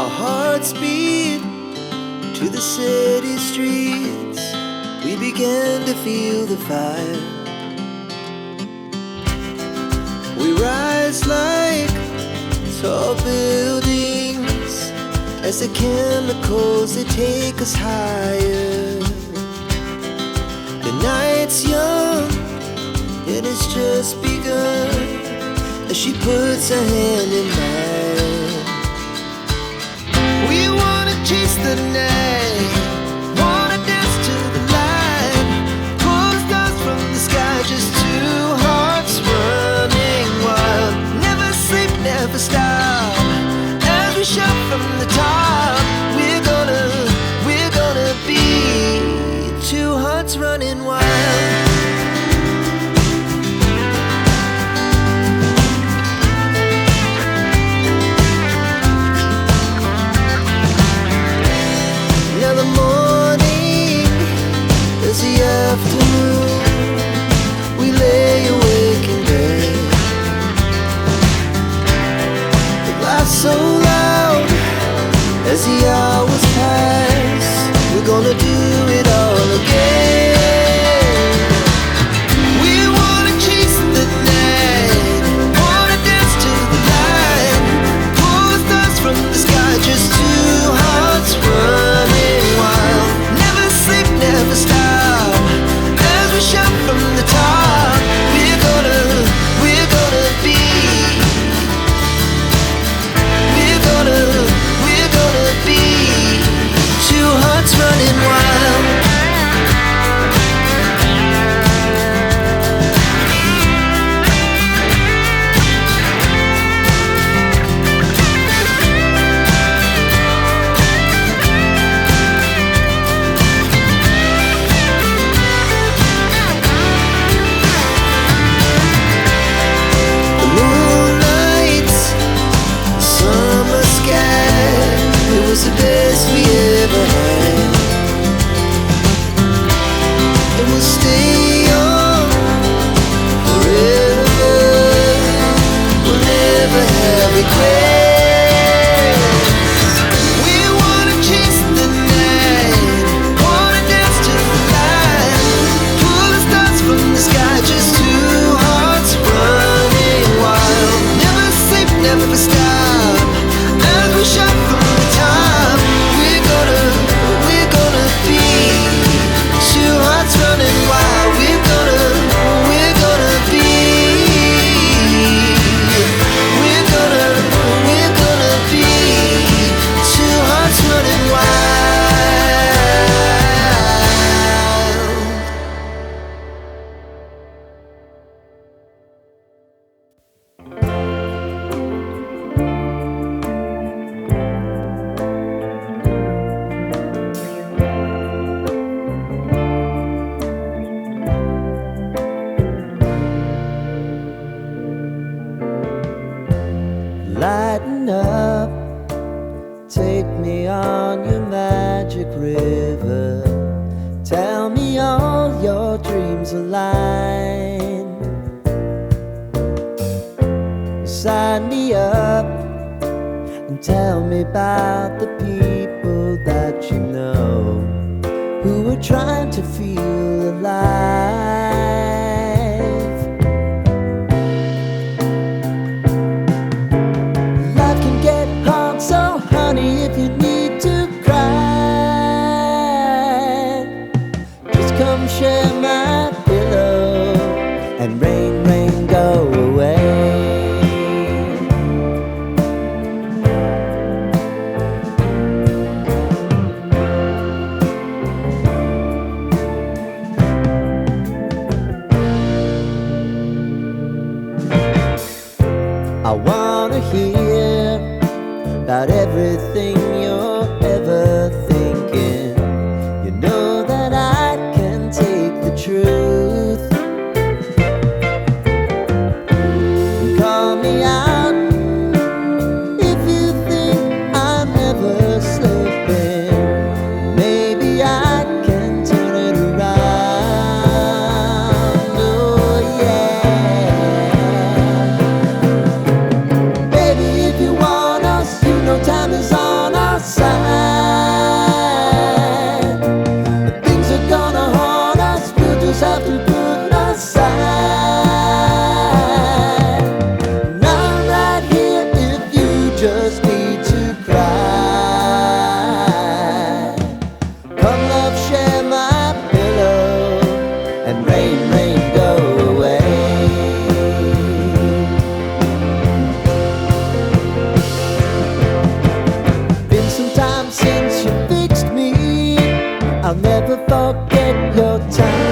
Our hearts beat to the city streets. We began to feel the fire. We rise like tall buildings as the chemicals, they take us higher. The night's young and it's just begun as she puts her hand in mine. We wanna chase the night, wanna dance to the light, pull the stars from the sky, just two hearts running wild. Never sleep, never stop, as we shout from the top. We're gonna be two hearts running wild. Now the morning is the afternoon. We lay awake in bed. The laughs so loud as the hours pass. We're gonna do it all again. We wanna chase the night, wanna dance to the light, pull the stars from the sky, just two hearts running wild. Never sleep, never stop, as we shout from the top. We're gonna be, we're gonna be two hearts running wild. The moonlight, summer sky, it was the best we ever had. And we'll stay on forever. We'll never have regrets. We wanna chase the night, wanna dance to the light, pull the stars from the sky, just two hearts running wild. Never sleep, never stop, as we shout from the top. We're gonna be two hearts running wild. We're gonna be, we're gonna be two hearts running wild. Lighten up, take me on your magic river. Tell me all your dreams align. Sign me up and tell me about the people that you know who are trying to feel alive. Life can get hard, so honey, if you need to cry, just come share my pillow and rain, rain, go away. I wanna hear about everything you're ever thinking. You know that I can take the truth. Call me out if you think I'm never slipping. Maybe I can turn it around. Oh yeah. Baby, if you want us, you know time is on our just need to cry. Come love, share my pillow, and rain, rain, go away. Been some time since you fixed me, I'll never forget your time.